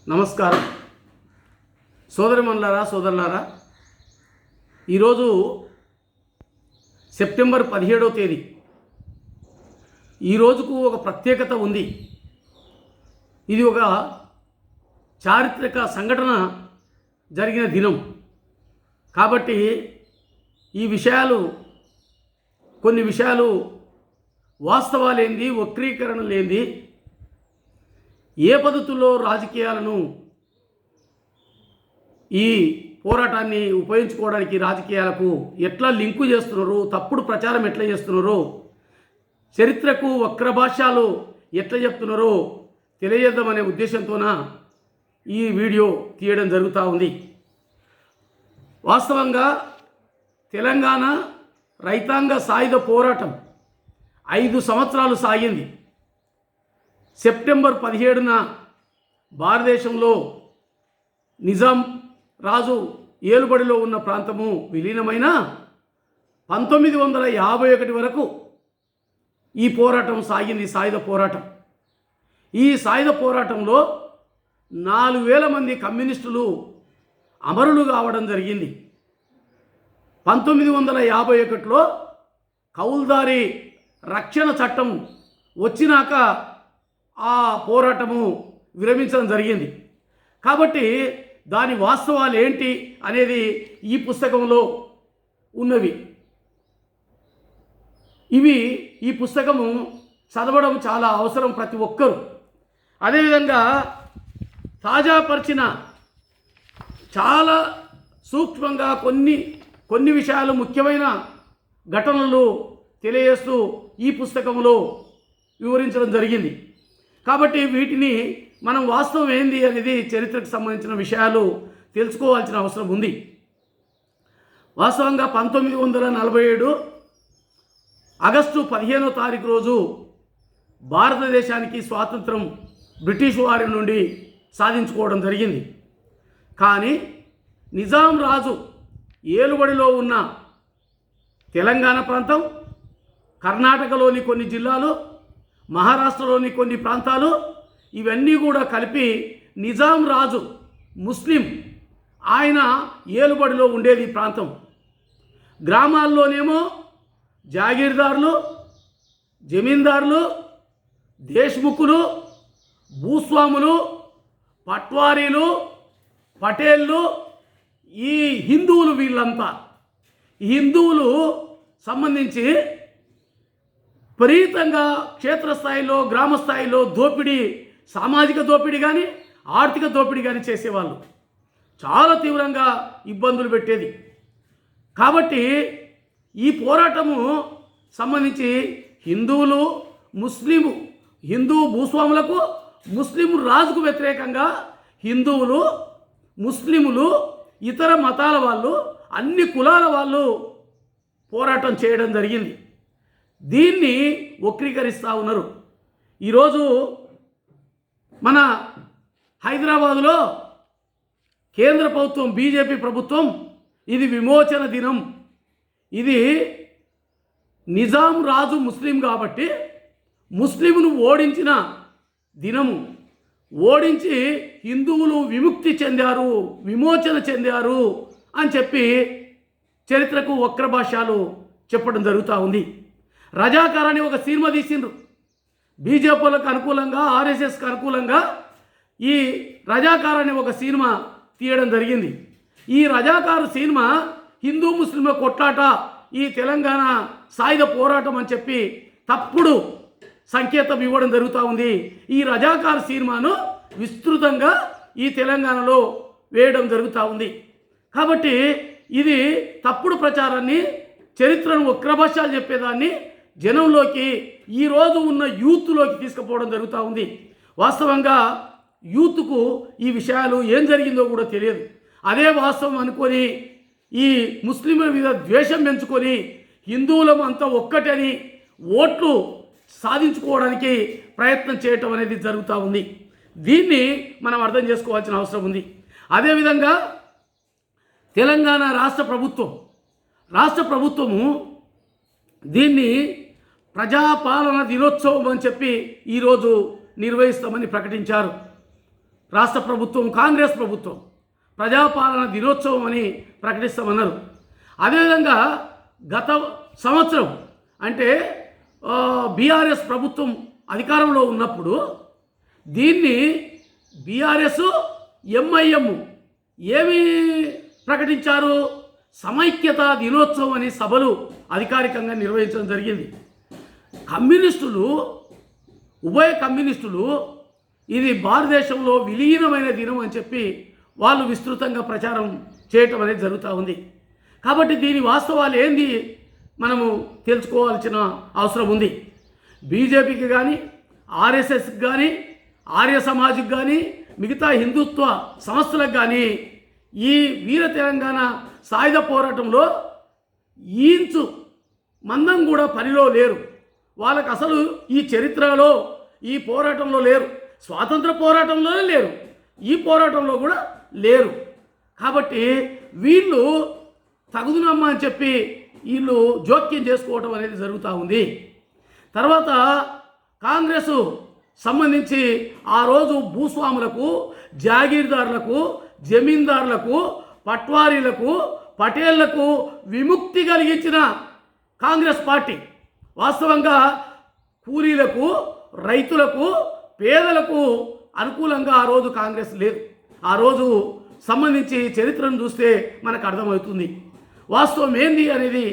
నమస్కారం సోదరిమణులారా సోదరులారా, ఈరోజు సెప్టెంబర్ 17వ తేదీ. ఈ రోజుకు ఒక ప్రత్యేకత ఉంది. ఇది ఒక చారిత్రక సంఘటన జరిగిన దినం కాబట్టి కొన్ని విషయాలు వాస్తవాలేంది, వక్రీకరణ లేనిది, ఏ పద్ధతుల్లో రాజకీయాలను ఈ పోరాటాన్ని ఉపయోగించుకోవడానికి రాజకీయాలకు ఎట్లా లింకు చేస్తున్నారో, తప్పుడు ప్రచారం ఎట్లా చేస్తున్నారో, చరిత్రకు వక్రభాష్యాలు ఎట్లా చెప్తున్నారో తెలియజేద్దామనే ఉద్దేశంతోన ఈ వీడియో తీయడం జరుగుతూ ఉంది. వాస్తవంగా తెలంగాణ రైతాంగ సాయుధ పోరాటం 5 సంవత్సరాలు సాగింది. సెప్టెంబర్ 17న భారతదేశంలో నిజాం రాజు ఏలుబడిలో ఉన్న ప్రాంతము విలీనమైన 1951 వరకు ఈ పోరాటం సాగింది, సాయుధ పోరాటం. ఈ సాయుధ పోరాటంలో 4000 మంది కమ్యూనిస్టులు అమరులు కావడం జరిగింది. 1951లో కౌల్దారి రక్షణ చట్టం వచ్చినాక ఆ పోరాటము విరమించడం జరిగింది. కాబట్టి దాని వాస్తవాలు ఏంటి అనేది ఈ పుస్తకంలో ఉన్నవి. ఈ పుస్తకము చదవడం చాలా అవసరం ప్రతి ఒక్కరు. అదేవిధంగా తాజాపరిచిన చాలా సూక్ష్మంగా కొన్ని విషయాలు, ముఖ్యమైన ఘటనలు తెలియజేస్తూ ఈ పుస్తకంలో వివరించడం జరిగింది. కాబట్టి వీటిని మనం వాస్తవం ఏంది అనేది చరిత్రకు సంబంధించిన విషయాలు తెలుసుకోవాల్సిన అవసరం ఉంది. వాస్తవంగా 1947 ఆగస్టు 15వ తారీఖు రోజు భారతదేశానికి స్వాతంత్రం బ్రిటిష్ వారి నుండి సాధించుకోవడం జరిగింది. కానీ నిజాం రాజు ఏలుబడిలో ఉన్న తెలంగాణ ప్రాంతం, కర్ణాటకలోని కొన్ని జిల్లాలు, మహారాష్ట్రలోని కొన్ని ప్రాంతాలు, ఇవన్నీ కూడా కలిపి నిజాం రాజు ముస్లిం, ఆయన ఏలుబడిలో ఉండేది ప్రాంతం. గ్రామాల్లోనేమో జాగీర్దారులు, జమీందారులు, దేశ్ముఖులు, భూస్వాములు, పట్వారీలు, పటేళ్ళు, ఈ హిందువులు, వీళ్ళంతా హిందువులు సంబంధించి విపరీతంగా క్షేత్రస్థాయిలో, గ్రామ స్థాయిలో దోపిడీ, సామాజిక దోపిడీ కానీ ఆర్థిక దోపిడీ కానీ చేసేవాళ్ళు. చాలా తీవ్రంగా ఇబ్బందులు పెట్టేది. కాబట్టి ఈ పోరాటము సంబంధించి హిందూ భూస్వాములకు, ముస్లిం రాజుకు వ్యతిరేకంగా హిందువులు, ముస్లిములు, ఇతర మతాల వాళ్ళు, అన్ని కులాల వాళ్ళు పోరాటం చేయడం జరిగింది. దీన్ని వక్రీకరిస్తూ ఉన్నారు. ఈరోజు మన హైదరాబాదులో కేంద్ర ప్రభుత్వం, బీజేపీ ప్రభుత్వం, ఇది విమోచన దినం, ఇది నిజాం రాజు ముస్లిం కాబట్టి ముస్లింను ఓడించిన దినము, ఓడించి హిందువులు విముక్తి చెందారు, విమోచన చెందారు అని చెప్పి చరిత్రకు వక్రభాష్యాలు చెప్పడం జరుగుతూ ఉంది. రజాకార్ అని ఒక సినిమా తీసిండ్రు. బీజేపీలకు అనుకూలంగా, ఆర్ఎస్ఎస్కి అనుకూలంగా ఈ రజాకార్ అనే ఒక సినిమా తీయడం జరిగింది. ఈ రజాకారు సినిమా హిందూ ముస్లింల కొట్లాట, ఈ తెలంగాణ సాయుధ పోరాటం అని చెప్పి తప్పుడు సంకేతం ఇవ్వడం జరుగుతూ ఉంది. ఈ రజాకార్ సినిమాను విస్తృతంగా ఈ తెలంగాణలో వేయడం జరుగుతూ ఉంది. కాబట్టి ఇది తప్పుడు ప్రచారాన్ని, చరిత్రను వక్రభాష్యాలు చెప్పేదాన్ని జనంలోకి, ఈరోజు ఉన్న యూత్లోకి తీసుకుపోవడం జరుగుతూ ఉంది. వాస్తవంగా యూత్కు ఈ విషయాలు ఏం జరిగిందో కూడా తెలియదు. అదే వాస్తవం అనుకొని ఈ ముస్లింల మీద ద్వేషం పెంచుకొని హిందువులం అంతా ఒక్కటని ఓట్లు సాధించుకోవడానికి ప్రయత్నం చేయటం అనేది జరుగుతూ ఉంది. దీన్ని మనం అర్థం చేసుకోవాల్సిన అవసరం ఉంది. అదేవిధంగా తెలంగాణ రాష్ట్ర ప్రభుత్వము దీన్ని ప్రజాపాలన దినోత్సవం అని చెప్పి ఈరోజు నిర్వహిస్తామని ప్రకటించారు. రాష్ట్ర ప్రభుత్వం, కాంగ్రెస్ ప్రభుత్వం ప్రజాపాలన దినోత్సవం అని ప్రకటిస్తామన్నారు. అదేవిధంగా గత సంవత్సరం అంటే బీఆర్ఎస్ ప్రభుత్వం అధికారంలో ఉన్నప్పుడు దీన్ని బీఆర్ఎస్ ఎంఐఎం ఏమి ప్రకటించారు? సమైక్యతా దినోత్సవం అని సభలు అధికారికంగా నిర్వహించడం జరిగింది. కమ్యూనిస్టులు, ఉభయ కమ్యూనిస్టులు ఇది భారతదేశంలో విలీనమైన దినం అని చెప్పి వాళ్ళు విస్తృతంగా ప్రచారం చేయటం అనేది జరుగుతూ ఉంది. కాబట్టి దీని వాస్తవాలు ఏంది మనము తెలుసుకోవాల్సిన అవసరం ఉంది. బీజేపీకి కానీ, ఆర్ఎస్ఎస్కి కానీ, ఆర్య సమాజ్కి కానీ, మిగతా హిందుత్వ సంస్థలకు కానీ ఈ వీర తెలంగాణ సాయుధ పోరాటంలో ఈంచు మందం కూడా పనిలో లేరు. వాళ్ళకు అసలు ఈ చరిత్రలో, ఈ పోరాటంలో లేరు. స్వాతంత్ర పోరాటంలోనే లేరు, ఈ పోరాటంలో కూడా లేరు. కాబట్టి వీళ్ళు తగుదునమ్మా అని చెప్పి వీళ్ళు జోక్యం చేసుకోవటం అనేది జరుగుతూ ఉంది. తర్వాత కాంగ్రెస్ సంబంధించి ఆ రోజు భూస్వాములకు, జాగీర్దారులకు, జమీందారులకు, పట్వారీలకు, పటేళ్లకు విముక్తి కలిగించిన కాంగ్రెస్ పార్టీ వాస్తవంగా కూలీలకు, రైతులకు, పేదలకు అనుకూలంగా ఆ రోజు కాంగ్రెస్ లేదు. ఆ రోజు సంబంధించి చరిత్రను చూస్తే మనకు అర్థమవుతుంది వాస్తవం ఏంది అనేది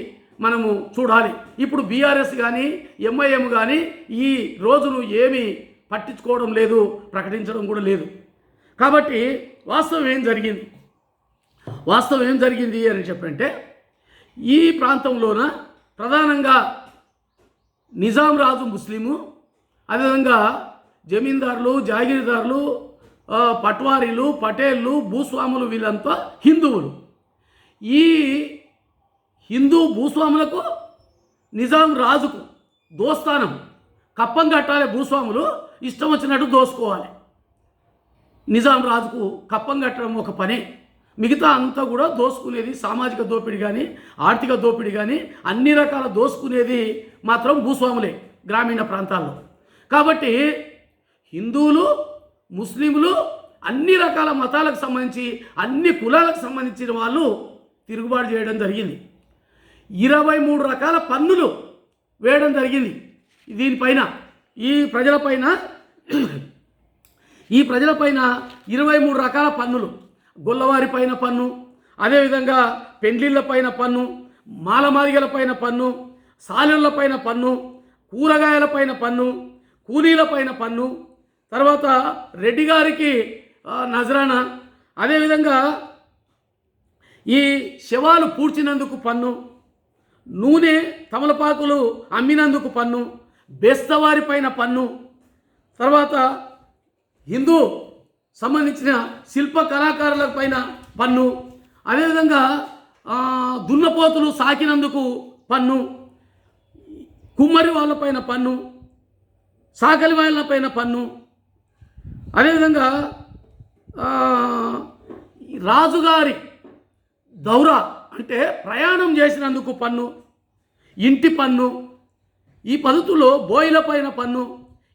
మనము చూడాలి. ఇప్పుడు బీఆర్ఎస్ కానీ, ఎంఐఎం కానీ ఈ రోజును ఏమీ పట్టించుకోవడం లేదు, ప్రకటించడం కూడా లేదు. కాబట్టి వాస్తవం ఏం జరిగింది అని చెప్పంటే ఈ ప్రాంతంలోన ప్రధానంగా నిజాం రాజు ముస్లిము, అదేవిధంగా జమీందారులు, జాగీర్దారులు, పట్వారీలు, పటేళ్ళు, భూస్వాములు వీళ్ళంతా హిందువులు. ఈ హిందూ భూస్వాములకు నిజాం రాజుకు దోస్తానం, కప్పం కట్టాలి. భూస్వాములు ఇష్టం వచ్చినట్టు దోసుకోవాలి. నిజాం రాజుకు కప్పం కట్టడం ఒక పని, మిగతా అంతా కూడా దోసుకునేది సామాజిక దోపిడీ కానీ, ఆర్థిక దోపిడీ కానీ, అన్ని రకాల దోసుకునేది మాత్రం భూస్వాములే గ్రామీణ ప్రాంతాల్లో. కాబట్టి హిందువులు, ముస్లింలు, అన్ని రకాల మతాలకు సంబంధించి, అన్ని కులాలకు సంబంధించిన వాళ్ళు తిరుగుబాటు చేయడం జరిగింది. 23 రకాల పన్నులు వేయడం జరిగింది. దీనిపైన ఈ ప్రజలపైన 23 రకాల పన్నులు, గొల్లవారి పైన పన్ను, అదేవిధంగా పెండ్లిళ్ళ పైన పన్ను, మాలమాదిగల పైన పన్ను, సాలెళ్ళ పైన పన్ను, కూరగాయల పైన పన్ను, కూలీల పైన పన్ను, తర్వాత రెడ్డి గారికి నజరానా, అదేవిధంగా ఈ శవాలు పూడ్చినందుకు పన్ను, నూనె తమలపాకులు అమ్మినందుకు పన్ను, బెస్తవారి పైన పన్ను, తర్వాత హిందూ సంబంధించిన శిల్ప కళాకారుల పైన పన్ను, అదేవిధంగా దున్నపోతులు సాకినందుకు పన్ను, కుమ్మరి వాళ్ళపైన పన్ను, సాకలి వాళ్ళపైన పన్ను, అదేవిధంగా రాజుగారి దౌరా అంటే ప్రయాణం చేసినందుకు పన్ను, ఇంటి పన్ను, ఈ పద్ధతిలో బోయిల పైన పన్ను,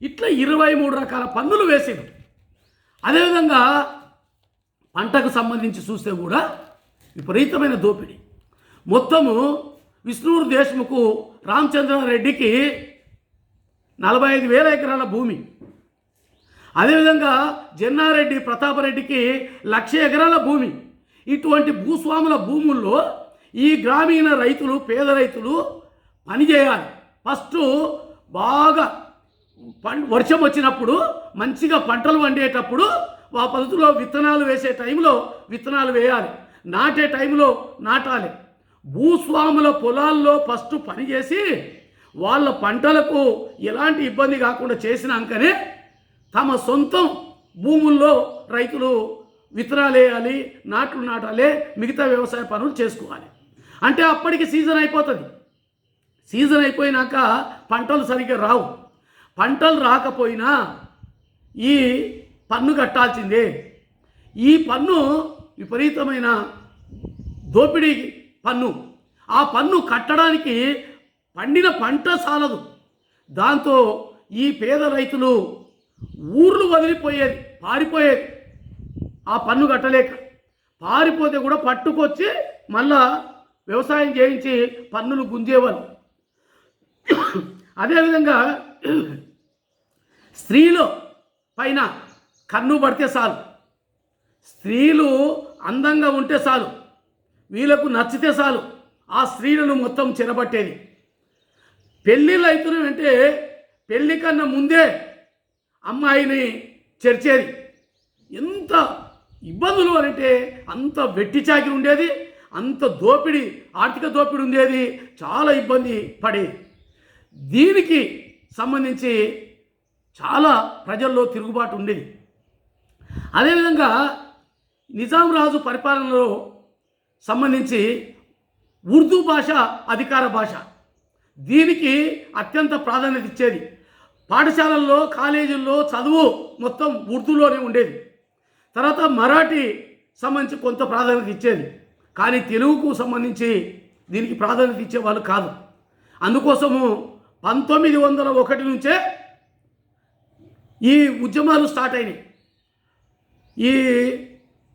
ఇట్లా 23 రకాల పన్నులు వేసేది. అదేవిధంగా పంటకు సంబంధించి చూస్తే కూడా విపరీతమైన దోపిడీ. మొత్తము విష్ణూరు దేశ్ముఖ్ రామచంద్రారెడ్డికి 45,000 ఎకరాల భూమి, అదేవిధంగా జన్నారెడ్డి ప్రతాపరెడ్డికి 1,00,000 ఎకరాల భూమి. ఇటువంటి భూస్వాముల భూముల్లో ఈ గ్రామీణ రైతులు, పేద రైతులు పనిచేయాలి. ఫస్ట్ బాగా వర్షం వచ్చినప్పుడు మంచిగా పంటలు వండేటప్పుడు ఆ పద్ధతిలో విత్తనాలు వేసే టైంలో విత్తనాలు వేయాలి, నాటే టైంలో నాటాలి. భూస్వాముల పొలాల్లో ఫస్ట్ పనిచేసి వాళ్ళ పంటలకు ఎలాంటి ఇబ్బంది కాకుండా చేసినాకనే తమ సొంతం భూముల్లో రైతులు విత్తనాలు వేయాలి, నాట్లు నాటాలి, మిగతా వ్యవసాయ పనులు చేసుకోవాలి. అంటే అప్పటికి సీజన్ అయిపోతుంది. సీజన్ అయిపోయినాక పంటలు సరిగ్గా రావు. పంటలు రాకపోయినా ఈ పన్ను కట్టాల్సిందే. ఈ పన్ను విపరీతమైన దోపిడీ పన్ను. ఆ పన్ను కట్టడానికి పండిన పంట చాలదు. దాంతో ఈ పేద రైతులు ఊర్లు వదిలిపోయేది, పారిపోయేది. ఆ పన్ను కట్టలేక పారిపోతే కూడా పట్టుకొచ్చి మళ్ళా వ్యవసాయం చేయించి పన్నులు గుంజేవాళ్ళు. అదేవిధంగా స్త్రీలు పైన కన్ను పడితే చాలు, స్త్రీలు అందంగా ఉంటే చాలు, వీళ్ళకు నచ్చితే చాలు, ఆ స్త్రీలను మొత్తం చెరబట్టేది. పెళ్ళిళ్ళు అవుతున్నాయంటే పెళ్ళి కన్నా ముందే అమ్మాయిని చెరిచేది. ఎంత ఇబ్బందులు అంటే అంత వెట్టి చాకిరి ఉండేది, అంత దోపిడీ, ఆర్థిక దోపిడీ ఉండేది, చాలా ఇబ్బంది పడేది. దీనికి సంబంధించి చాలా ప్రజల్లో తిరుగుబాటు ఉండేది. అదేవిధంగా నిజాం రాజు పరిపాలనలో సంబంధించి ఉర్దూ భాష అధికార భాష, దీనికి అత్యంత ప్రాధాన్యత ఇచ్చేది. పాఠశాలల్లో కాలేజీల్లో చదువు మొత్తం ఉర్దూలోనే ఉండేది. తర్వాత మరాఠీ సంబంధించి కొంత ప్రాధాన్యత ఇచ్చేది, కానీ తెలుగుకు సంబంధించి దీనికి ప్రాధాన్యత ఇచ్చేవాళ్ళు కాదు. అందుకోసము 1901 నుంచే ఈ ఉద్యమాలు స్టార్ట్ అయినాయి. ఈ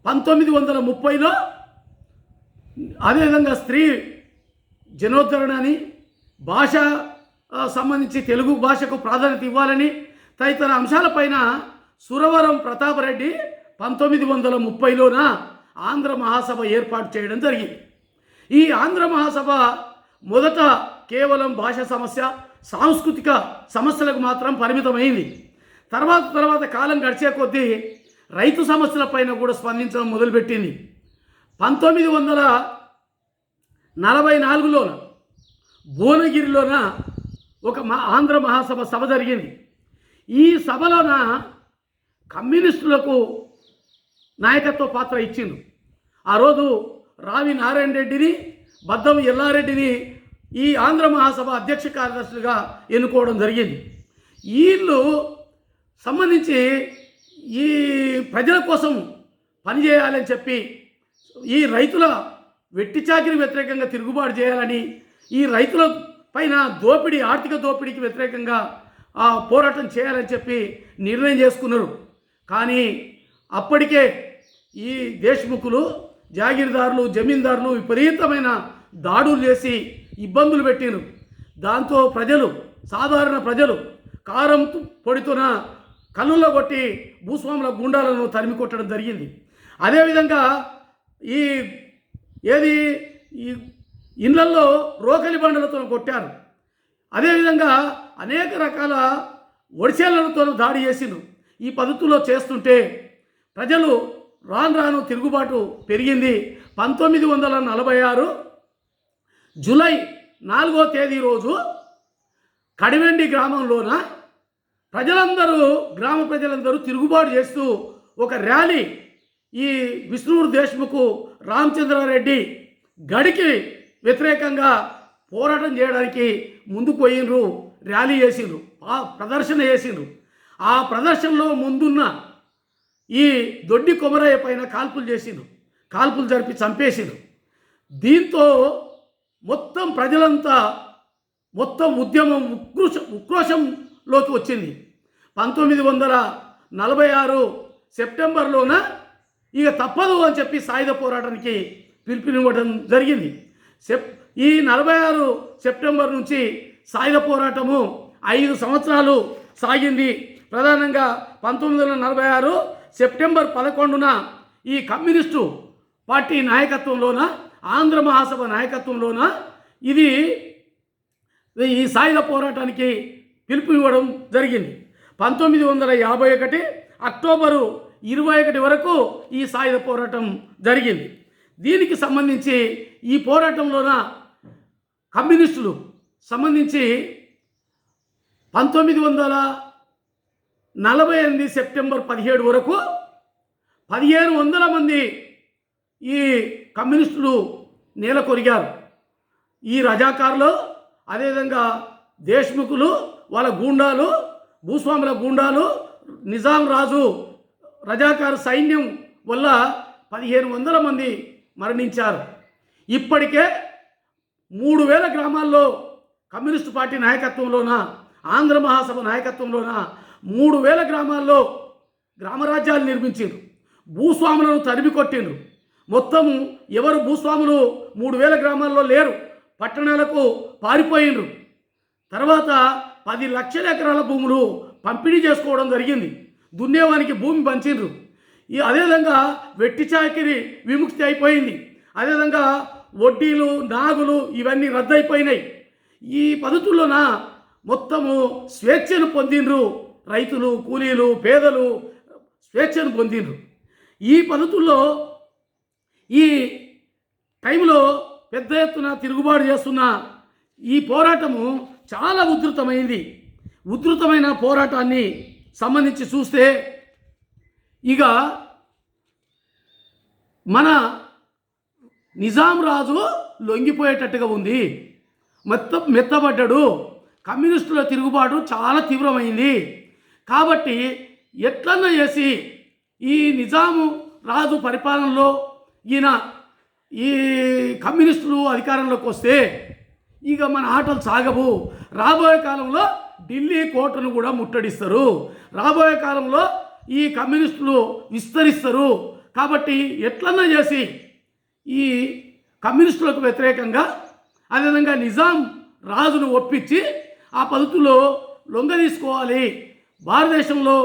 1930లో అదేవిధంగా స్త్రీ జనోద్ధరణ అని, భాష సంబంధించి తెలుగు భాషకు ప్రాధాన్యత ఇవ్వాలని తదితర అంశాలపైన సురవరం ప్రతాపరెడ్డి 1930లోన ఆంధ్ర మహాసభ ఏర్పాటు చేయడం జరిగింది. ఈ ఆంధ్ర మహాసభ మొదట కేవలం భాష సమస్య, సాంస్కృతిక సమస్యలకు మాత్రం పరిమితమైంది. తర్వాత కాలం గడిచే కొద్దీ రైతు సమస్యలపైన కూడా స్పందించడం మొదలుపెట్టింది. 1944లోన భువనగిరిలోన ఒక ఆంధ్ర మహాసభ సభ జరిగింది. ఈ సభలోన కమ్యూనిస్టులకు నాయకత్వ పాత్ర ఇచ్చిండు. ఆ రోజు రావి నారాయణ రెడ్డిని, బద్దం ఎల్లారెడ్డిని ఈ ఆంధ్ర మహాసభ అధ్యక్ష కార్యదర్శులుగా ఎన్నుకోవడం జరిగింది. వీళ్ళు సంబంధించి ఈ ప్రజల కోసం పనిచేయాలని చెప్పి, ఈ రైతుల వెట్టి చాకిరి వ్యతిరేకంగా తిరుగుబాటు చేయాలని, ఈ రైతుల పైన దోపిడీ, ఆర్థిక దోపిడీకి వ్యతిరేకంగా పోరాటం చేయాలని చెప్పి నిర్ణయం చేసుకున్నారు. కానీ అప్పటికే ఈ దేశ్ముఖులు, జాగీర్దారులు, జమీందారులు విపరీతమైన దాడులు చేసి ఇబ్బందులు పెట్టిరు. దాంతో ప్రజలు, సాధారణ ప్రజలు కారం పొడితోన కళ్ళుల్లో కొట్టి భూస్వాముల గుండాలను తరిమి కొట్టడం జరిగింది. అదేవిధంగా ఈ ఇళ్లల్లో రోకలి బండలతో కొట్టారు. అదేవిధంగా అనేక రకాల ఒడిసేళ్లతో దాడి చేసిండ్రు. ఈ పద్ధతుల్లో చేస్తుంటే ప్రజలు రాను తిరుగుబాటు పెరిగింది. 1946 జూలై 4వ తేదీ రోజు కడివెండి గ్రామంలోన గ్రామ ప్రజలందరూ తిరుగుబాటు చేస్తూ ఒక ర్యాలీ, ఈ విష్ణువు దేశ్ముఖ్, రామచంద్రారెడ్డి గడికి వ్యతిరేకంగా పోరాటం చేయడానికి ముందుకు పోయినరు, ర్యాలీ చేసిండ్రు, ప్రదర్శన చేసిండ్రు. ఆ ప్రదర్శనలో ముందున్న ఈ దొడ్డి కొమరయ్య పైన కాల్పులు చేసిండ్రు, కాల్పులు జరిపి చంపేసిండ్రు. దీంతో మొత్తం ప్రజలంతా ఉద్యమం ఉక్రోషంలోకి వచ్చింది. 1946 సెప్టెంబర్లోన ఇక తప్పదు అని చెప్పి సాయుధ పోరాటానికి పిలుపునివ్వడం జరిగింది. ఈ 46 సెప్టెంబర్ నుంచి సాయుధ పోరాటము 5 సంవత్సరాలు సాగింది. ప్రధానంగా 1946 సెప్టెంబర్ 11న ఈ కమ్యూనిస్టు పార్టీ నాయకత్వంలోన, ఆంధ్ర మహాసభ నాయకత్వంలోన ఈ సాయుధ పోరాటానికి పిలుపునివ్వడం జరిగింది. 1951 అక్టోబరు 21 వరకు ఈ సాయుధ పోరాటం జరిగింది. దీనికి సంబంధించి ఈ పోరాటంలోన కమ్యూనిస్టులు సంబంధించి 1948 సెప్టెంబర్ 17 వరకు 1500 మంది ఈ కమ్యూనిస్టులు నేలకొరిగారు. ఈ రజాకారులు, అదేవిధంగా దేశ్ముఖులు, వాళ్ళ గూండాలు, భూస్వాముల గూండాలు, నిజాం రాజు రజాకారు సైన్యం వల్ల 1500 మంది మరణించారు. ఇప్పటికే 3000 గ్రామాల్లో కమ్యూనిస్టు పార్టీ నాయకత్వంలోన, ఆంధ్ర మహాసభ నాయకత్వంలోన 3000 గ్రామాల్లో గ్రామరాజ్యాలు నిర్మించారు. భూస్వాములను తరిమి కొట్టిండ్రు. మొత్తము ఎవరు భూస్వాములు 3000 గ్రామాల్లో లేరు, పట్టణాలకు పారిపోయిండ్రు. తర్వాత 10 లక్షల ఎకరాల భూములు పంపిణీ చేసుకోవడం జరిగింది. దున్నేవానికి భూమి పంచిండ్రు. అదేవిధంగా వెట్టి చాకిరి విముక్తి అయిపోయింది. అదేవిధంగా వడ్డీలు, నాగులు ఇవన్నీ రద్దయిపోయినాయి. ఈ పద్ధతుల్లోన మొత్తము స్వేచ్ఛను పొందిండ్రు. రైతులు, కూలీలు, పేదలు స్వేచ్ఛను పొందిండ్రు. ఈ పద్ధతుల్లో ఈ టైంలో పెద్ద ఎత్తున తిరుగుబాటు చేస్తున్న ఈ పోరాటము చాలా ఉధృతమైంది. ఉధృతమైన పోరాటాన్ని సంబంధించి చూస్తే ఇక మన నిజాం రాజు లొంగిపోయేటట్టుగా ఉంది, మెత్తబడ్డాడు. కమ్యూనిస్టుల తిరుగుబాటు చాలా తీవ్రమైంది. కాబట్టి ఎట్లన్నా చేసి ఈ నిజాము రాజు పరిపాలనలో ఈ కమ్యూనిస్టులు అధికారంలోకి వస్తే ఇక మన ఆటలు సాగవు. రాబోయే కాలంలో ఢిల్లీ కోటను కూడా ముట్టడిస్తారు. రాబోయే కాలంలో ఈ కమ్యూనిస్టులు విస్తరిస్తారు. కాబట్టి ఎట్లన్నా చేసి ఈ కమ్యూనిస్టులకు వ్యతిరేకంగా అదేవిధంగా నిజాం రాజును ఒప్పించి ఆ పద్ధతిలో లొంగ తీసుకోవాలి. భారతదేశంలో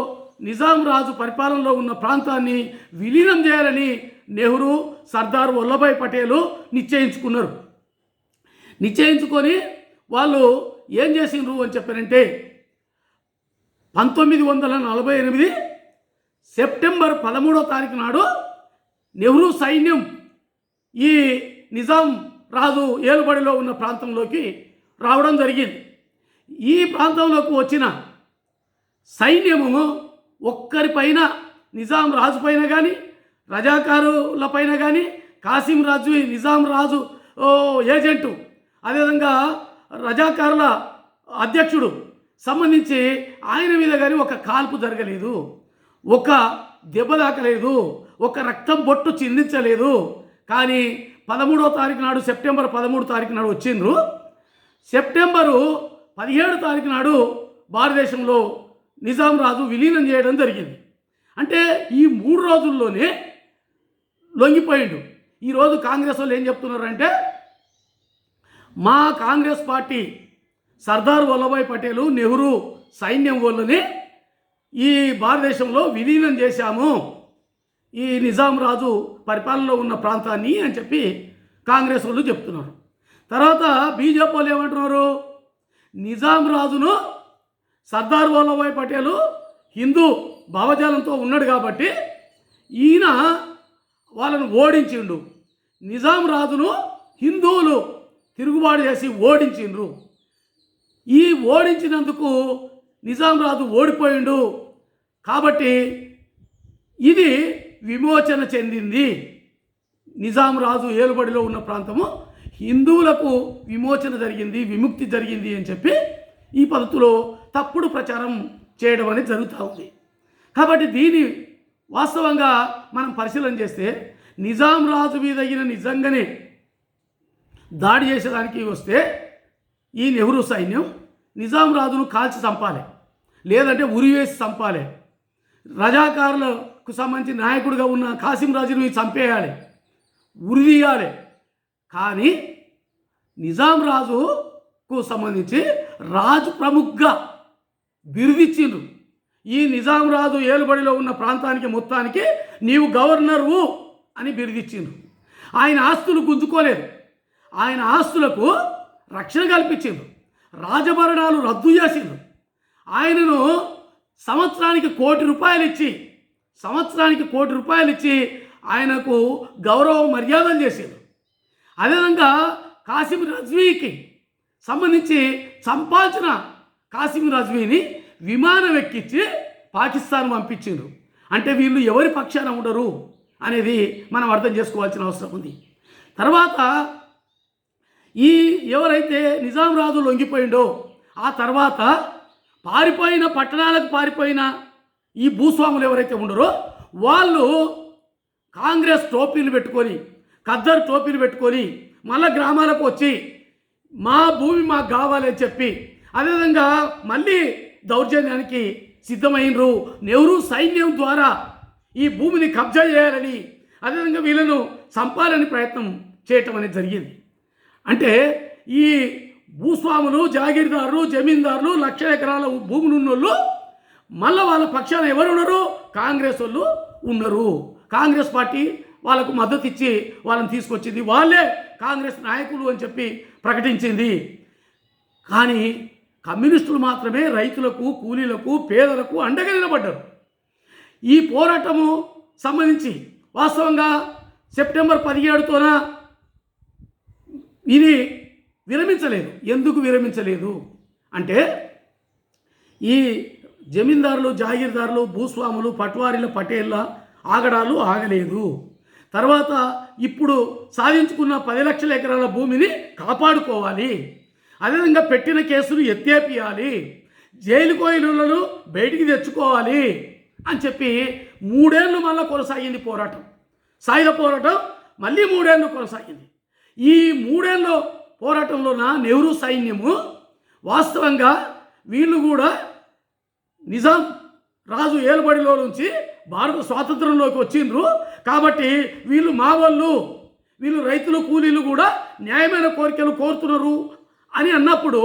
నిజాం రాజు పరిపాలనలో ఉన్న ప్రాంతాన్ని విలీనం చేయాలని నెహ్రూ, సర్దార్ వల్లభాయ్ పటేలు నిశ్చయించుకున్నారు. నిశ్చయించుకొని వాళ్ళు ఏం చేసిండ్రు అని చెప్పారంటే 1948 సెప్టెంబర్ 13వ తారీఖు నాడు నెహ్రూ సైన్యం ఈ నిజాం రాజు ఏలుబడిలో ఉన్న ప్రాంతంలోకి రావడం జరిగింది. ఈ ప్రాంతంలోకి వచ్చిన సైన్యము ఒక్కరిపైన, నిజాం రాజు పైన కానీ, రజాకారులపైన కానీ, కాసిం రాజు నిజాం రాజు ఏజెంటు, అదేవిధంగా రజాకారుల అధ్యక్షుడు సంబంధించి ఆయన మీద కానీ ఒక కాల్పు జరగలేదు, ఒక దెబ్బ తాకలేదు, ఒక రక్తం బొట్టు చిందించలేదు. కానీ 13వ తారీఖు నాడు, సెప్టెంబర్ 13 తారీఖు నాడు వచ్చిండ్రు. సెప్టెంబరు 17 తారీఖు నాడు భారతదేశంలో నిజాం రాజు విలీనం చేయడం జరిగింది. అంటే ఈ 3 రోజుల్లోనే లొంగిపోయిండు. ఈరోజు కాంగ్రెస్ వాళ్ళు ఏం చెప్తున్నారంటే మా కాంగ్రెస్ పార్టీ సర్దార్ వల్లభాయ్ పటేలు, నెహ్రూ సైన్యం వల్లనే ఈ భారతదేశంలో విలీనం చేశాము ఈ నిజాం రాజు పరిపాలనలో ఉన్న ప్రాంతాన్ని అని చెప్పి కాంగ్రెస్ వాళ్ళు చెప్తున్నారు. తర్వాత బీజేపీ వాళ్ళు ఏమంటున్నారు, నిజాం రాజును సర్దార్ వల్లభాయ్ పటేలు హిందూ భావజాలంతో ఉన్నాడు కాబట్టి ఈయన వాళ్ళను ఓడించిండు. నిజాం రాజును హిందువులు తిరుగుబాటు చేసి ఓడించిండ్రు. ఈ ఓడించినందుకు నిజాం రాజు ఓడిపోయిండు కాబట్టి ఇది విమోచన చెందింది. నిజాం రాజు ఏలుబడిలో ఉన్న ప్రాంతము హిందువులకు విమోచన జరిగింది, విముక్తి జరిగింది అని చెప్పి ఈ పద్ధతిలో తప్పుడు ప్రచారం చేయడం అనేది జరుగుతూ ఉంది. కాబట్టి దీని వాస్తవంగా మనం పరిశీలన చేస్తే నిజాం రాజు మీద నిజంగానే దాడి చేసేదానికి వస్తే ఈ నెహ్రూ సైన్యం నిజాం రాజును కాల్చి చంపాలి, లేదంటే ఉరివేసి చంపాలి. రజాకారులకు సంబంధించిన నాయకుడిగా ఉన్న కాసిం రాజును చంపేయాలి, ఉరిదీయాలి. కానీ నిజాం రాజుకు సంబంధించి రాజు ప్రముఖగా బిరుదిచ్చిండ్రు. ఈ నిజాం రాజు ఏలుబడిలో ఉన్న ప్రాంతానికి మొత్తానికి నీవు గవర్నరు అని బిరుదిచ్చిండ్రు. ఆయన ఆస్తులు గుంజుకోలేదు, ఆయన ఆస్తులకు రక్షణ కల్పించిండ్రు, రాజభరణాలు రద్దు చేసిండ్రు. ఆయనను సంవత్సరానికి కోటి రూపాయలు ఇచ్చి ఆయనకు గౌరవ మర్యాదలు చేసిండ్రు. అదేవిధంగా కాసిం రజ్వీకి సంబంధించి సంపాదించిన కాసిం రజ్వీని విమానం ఎక్కించి పాకిస్తాన్ పంపించిండ్రు. అంటే వీళ్ళు ఎవరి పక్షాన ఉండరు అనేది మనం అర్థం చేసుకోవాల్సిన అవసరం ఉంది. తర్వాత ఈ ఎవరైతే నిజాం రాజు లొంగిపోయిండో ఆ తర్వాత పట్టణాలకు పారిపోయిన ఈ భూస్వాములు ఎవరైతే ఉండరో వాళ్ళు కాంగ్రెస్ టోపీలు పెట్టుకొని, ఖద్దరు టోపీలు పెట్టుకొని మళ్ళా గ్రామాలకు వచ్చి మా భూమి మాకు కావాలని చెప్పి అదేవిధంగా మళ్ళీ దౌర్జన్యానికి సిద్ధమైనరు. నెహ్రూ సైన్యం ద్వారా ఈ భూమిని కబ్జా చేయాలని, అదేవిధంగా వీళ్ళను చంపాలని ప్రయత్నం చేయటం అనేది జరిగింది. అంటే ఈ భూస్వాములు, జాగీర్దారులు, జమీందారులు, లక్షల ఎకరాల భూములు ఉన్నోళ్ళు మళ్ళీ వాళ్ళ పక్షాన ఎవరు ఉన్నారు? కాంగ్రెస్ వాళ్ళు ఉన్నారు. కాంగ్రెస్ పార్టీ వాళ్ళకు మద్దతు ఇచ్చి వాళ్ళని తీసుకొచ్చింది, వాళ్ళే కాంగ్రెస్ నాయకులు అని చెప్పి ప్రకటించింది. కానీ కమ్యూనిస్టులు మాత్రమే రైతులకు, కూలీలకు, పేదలకు అండగా నిలబడ్డారు. ఈ పోరాటము సంబంధించి వాస్తవంగా సెప్టెంబర్ 17తోన ఇది విరమించలేదు. ఎందుకు విరమించలేదు అంటే ఈ జమీందారులు, జాగీర్దారులు, భూస్వాములు, పట్వారీల, పటేళ్ళ ఆగడాలు ఆగలేదు. తర్వాత ఇప్పుడు సాధించుకున్న 10 లక్షల ఎకరాల భూమిని కాపాడుకోవాలి, అదేవిధంగా పెట్టిన కేసులు ఎత్తేపియాలి, జైలు కోయిలను బయటికి తెచ్చుకోవాలి అని చెప్పి 3 ఏళ్ళు మళ్ళీ కొనసాగింది పోరాటం. సాయుధ పోరాటం మళ్ళీ 3 ఏళ్ళు కొనసాగింది. ఈ 3 ఏళ్ళ పోరాటంలోన నెహ్రూ సైన్యము వాస్తవంగా వీళ్ళు కూడా నిజాం రాజు ఏలుబడిలో నుంచి భారత స్వాతంత్రంలోకి వచ్చిండ్రు కాబట్టి వీళ్ళు మా వాళ్ళు, వీళ్ళు రైతులు, కూలీలు కూడా న్యాయమైన కోరికలు కోరుతున్నారు అని అన్నప్పుడు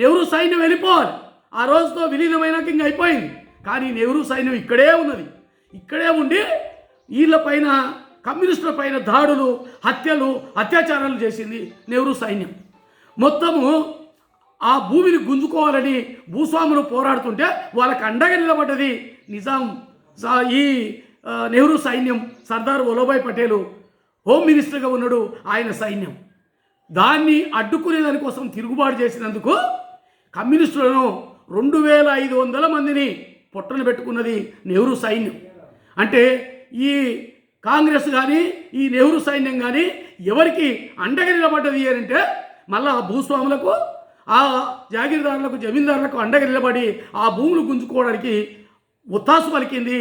నెహ్రూ సైన్యం వెళ్ళిపోవాలి. ఆ రోజుతో విలీనమైనాక ఇంక అయిపోయింది. కానీ నెహ్రూ సైన్యం ఇక్కడే ఉన్నది. ఇక్కడే ఉండి వీళ్ళపైన, కమ్యూనిస్టుల పైన దాడులు, హత్యలు, అత్యాచారాలు చేసింది నెహ్రూ సైన్యం. మొత్తము ఆ భూమిని గుంజుకోవాలని భూస్వాములు పోరాడుతుంటే వాళ్ళకి అండగా నిలబడ్డది నిజాం, ఈ నెహ్రూ సైన్యం. సర్దార్ వల్లభాయ్ పటేల్ హోమ్ మినిస్టర్గా ఉన్నాడు, ఆయన సైన్యం. దాన్ని అడ్డుకునే దానికోసం తిరుగుబాటు చేసినందుకు కమ్యూనిస్టులను 2500 మందిని పొట్టలు పెట్టుకున్నది నెహ్రూ సైన్యం. అంటే ఈ కాంగ్రెస్ కానీ, ఈ నెహ్రూ సైన్యం కానీ ఎవరికి అండగా నిలబడ్డది అంటే మళ్ళీ ఆ భూస్వాములకు, ఆ జాగీర్దారులకు, జమీందారులకు అండగా నిలబడి ఆ భూములు గుంజుకోవడానికి ఒత్తాసు పలికింది,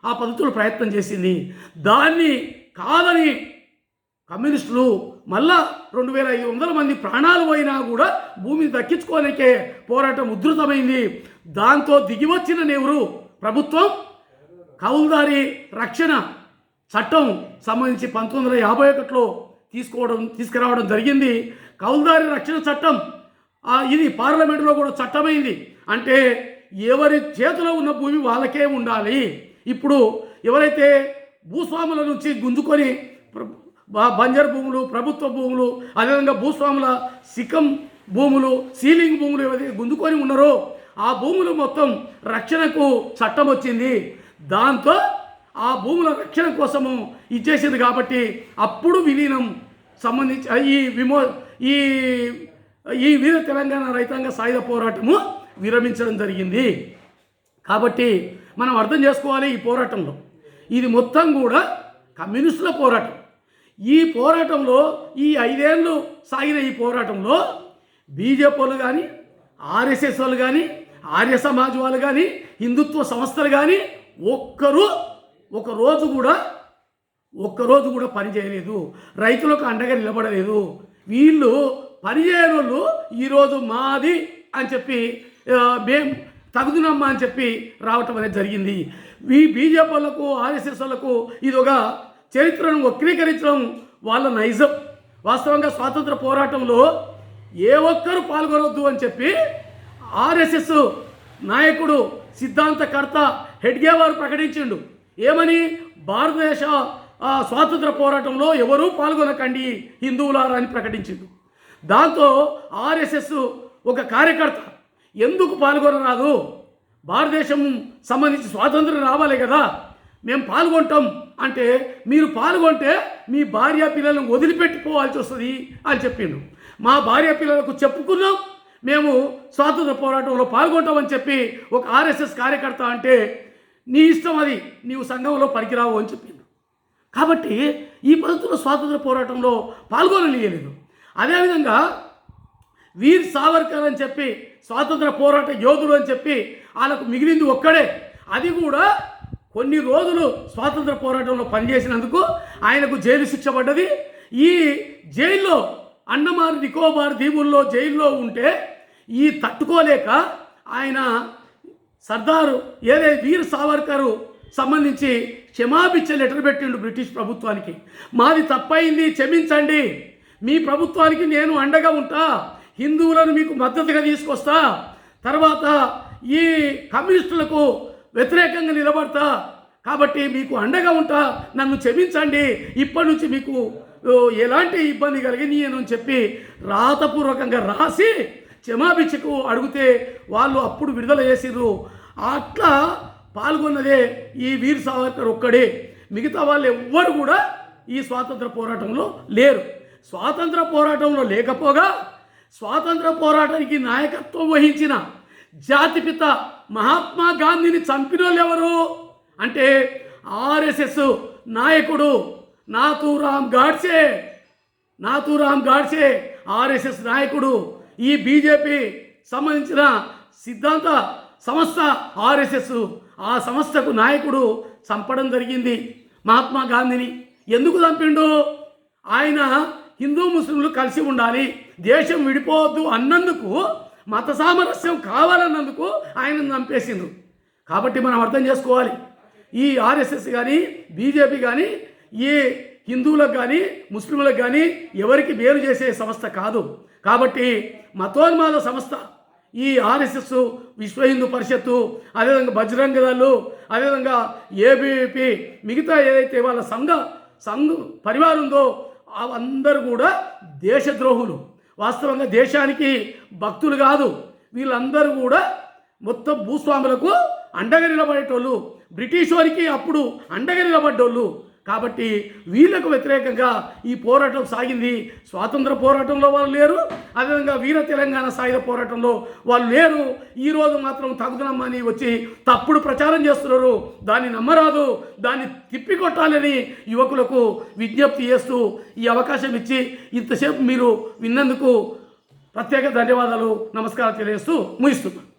ఆ పద్ధతులు ప్రయత్నం చేసింది. దాన్ని కాదని కమ్యూనిస్టులు మళ్ళా 2500 మంది ప్రాణాలు పోయినా కూడా భూమిని దక్కించుకోనికే పోరాటం ఉధృతమైంది. దాంతో దిగివచ్చిన నెహ్రూ ప్రభుత్వం కౌలుదారి రక్షణ చట్టం సంబంధించి 1951లో తీసుకురావడం జరిగింది. కౌలుదారి రక్షణ చట్టం ఇది పార్లమెంటులో కూడా చట్టమైంది. అంటే ఎవరి చేతిలో ఉన్న భూమి వాళ్ళకే ఉండాలి. ఇప్పుడు ఎవరైతే భూస్వాముల నుంచి గుంజుకొని బంజర్ భూములు, ప్రభుత్వ భూములు, అదేవిధంగా భూస్వాముల సికం భూములు, సీలింగ్ భూములు ఏవైతే గుంజుకొని ఉన్నారో ఆ భూములు మొత్తం రక్షణకు చట్టం వచ్చింది. దాంతో ఆ భూముల రక్షణ కోసము ఇచ్చేసింది. కాబట్టి అప్పుడు విలీనం సంబంధించి ఈ వీర తెలంగాణ రైతాంగ సాయుధ పోరాటము విరమించడం జరిగింది. కాబట్టి మనం అర్థం చేసుకోవాలి, ఈ పోరాటంలో ఇది మొత్తం కూడా కమ్యూనిస్టుల పోరాటం. ఈ పోరాటంలో ఈ 5 ఏళ్ళు సాగిన ఈ పోరాటంలో బీజేపీ వాళ్ళు కానీ, ఆర్ఎస్ఎస్ వాళ్ళు కానీ, ఆర్య సమాజ్ వాళ్ళు కానీ, హిందుత్వ సంస్థలు కానీ ఒక్క రోజు కూడా పని చేయలేదు, రైతులకు అండగా నిలబడలేదు. వీళ్ళు పనిచేయని వాళ్ళు ఈరోజు మాది అని చెప్పి మేము తగుదునమ్మా అని చెప్పి రావటం అనేది జరిగింది. ఈ బీజేపీ వాళ్ళకు, ఆర్ఎస్ఎస్ వాళ్ళకు ఇది ఒక చరిత్రను వక్రీకరించడం వాళ్ళ నైజం. వాస్తవంగా స్వాతంత్ర పోరాటంలో ఏ ఒక్కరు పాల్గొనవద్దు అని చెప్పి ఆర్ఎస్ఎస్ నాయకుడు, సిద్ధాంతకర్త హెడ్గేవార్ ప్రకటించిండు. ఏమని? భారతదేశ స్వాతంత్ర పోరాటంలో ఎవరూ పాల్గొనకండి హిందువులారా అని ప్రకటించిండు. దాంతో ఆర్ఎస్ఎస్ ఒక కార్యకర్త ఎందుకు పాల్గొనరాదు, భారతదేశం సంబంధించి స్వాతంత్రం రావాలి కదా, మేము పాల్గొంటాం అంటే, మీరు పాల్గొంటే మీ భార్య పిల్లలను వదిలిపెట్టిపోవాల్సి వస్తుంది అని చెప్పిండు. మా భార్య పిల్లలకు చెప్పుకున్నాం, మేము స్వాతంత్ర పోరాటంలో పాల్గొంటామని చెప్పి ఒక ఆర్ఎస్ఎస్ కార్యకర్త అంటే, నీ ఇష్టం, అది నీవు సంఘంలో పనికిరావు అని చెప్పిండు. కాబట్టి ఈ పద్ధతిలో స్వాతంత్ర పోరాటంలో పాల్గొనలేదు. అదేవిధంగా వీర్ సావర్కర్ అని చెప్పి స్వాతంత్ర పోరాట యోధుడు అని చెప్పి వాళ్ళకు మిగిలింది ఒక్కడే. అది కూడా కొన్ని రోజులు స్వాతంత్ర పోరాటంలో పనిచేసినందుకు ఆయనకు జైలు శిక్ష పడ్డది. ఈ జైల్లో అండమాన్ నికోబార్ దీవుల్లో జైల్లో ఉంటే తట్టుకోలేక ఆయన సర్దారు వీర్ సావర్కరు సంబంధించి క్షమాభిచ్చ లెటర్ పెట్టిండు బ్రిటిష్ ప్రభుత్వానికి. మాది తప్పైంది, క్షమించండి, మీ ప్రభుత్వానికి నేను అండగా ఉంటా, హిందువులను మీకు మద్దతుగా తీసుకొస్తా, తర్వాత ఈ కమ్యూనిస్టులకు వ్యతిరేకంగా నిలబడతా, కాబట్టి మీకు అండగా ఉంటా, నన్ను క్షమించండి, ఇప్పటి నుంచి మీకు ఎలాంటి ఇబ్బంది కలిగినాయని చెప్పి రాతపూర్వకంగా రాసి క్షమాభిక్షకు అడిగితే వాళ్ళు అప్పుడు విడుదల చేసిర్రు. అట్లా పాల్గొన్నదే ఈ వీర్ సావర్కర్ ఒక్కడే. మిగతా వాళ్ళు ఎవ్వరు కూడా ఈ స్వాతంత్ర పోరాటంలో లేరు. స్వాతంత్ర పోరాటంలో లేకపోగా స్వాతంత్ర పోరాటానికి నాయకత్వం వహించిన జాతిపిత మహాత్మా గాంధీని చంపిన వాళ్ళు ఎవరు అంటే ఆర్ఎస్ఎస్ నాయకుడు నాథూరామ్ గాడ్సే ఆర్ఎస్ఎస్ నాయకుడు. ఈ బీజేపీ సంబంధించిన సిద్ధాంత సంస్థ ఆర్ఎస్ఎస్, ఆ సంస్థకు నాయకుడు చంపడం జరిగింది మహాత్మా గాంధీని. ఎందుకు చంపిండు? ఆయన హిందూ ముస్లింలు కలిసి ఉండాలి, దేశం విడిపోవద్దు అన్నందుకు, మత సామరస్యం కావాలన్నందుకు ఆయన చంపేసిండ్రు. కాబట్టి మనం అర్థం చేసుకోవాలి, ఈ ఆర్ఎస్ఎస్ కానీ బీజేపీ కానీ ఈ హిందువులకు కానీ ముస్లింలకు కానీ ఎవరికి మేలు చేసే సంస్థ కాదు. కాబట్టి మతోన్మాద సంస్థ ఈ ఆర్ఎస్ఎస్, విశ్వ హిందూ పరిషత్తు, అదేవిధంగా బజరంగ దళ్, అదేవిధంగా ఏబీపీ, మిగతా ఏదైతే వాళ్ళ సంఘ పరివారం ఉందో అందరూ కూడా దేశద్రోహులు. వాస్తవంగా దేశానికి భక్తులు కాదు, వీళ్ళందరూ కూడా మొత్తం భూస్వాములకు అండగా నిలబడేటోళ్ళు, బ్రిటిష్ వారికి అప్పుడు అండగా నిలబడ్డోళ్ళు. కాబట్టి వీళ్ళకు వ్యతిరేకంగా ఈ పోరాటం సాగింది. స్వాతంత్ర పోరాటంలో వాళ్ళు లేరు, అదేవిధంగా వీర తెలంగాణ సాయుధ పోరాటంలో వాళ్ళు లేరు. ఈరోజు మాత్రం తగుదనమ్మని వచ్చి తప్పుడు ప్రచారం చేస్తున్నారు. దాన్ని నమ్మరాదు, దాన్ని తిప్పికొట్టాలని యువకులకు విజ్ఞప్తి చేస్తూ ఈ అవకాశం ఇచ్చి ఇంతసేపు మీరు విన్నందుకు ప్రత్యేక ధన్యవాదాలు, నమస్కారం తెలియజేస్తూ ముగిస్తున్నాను.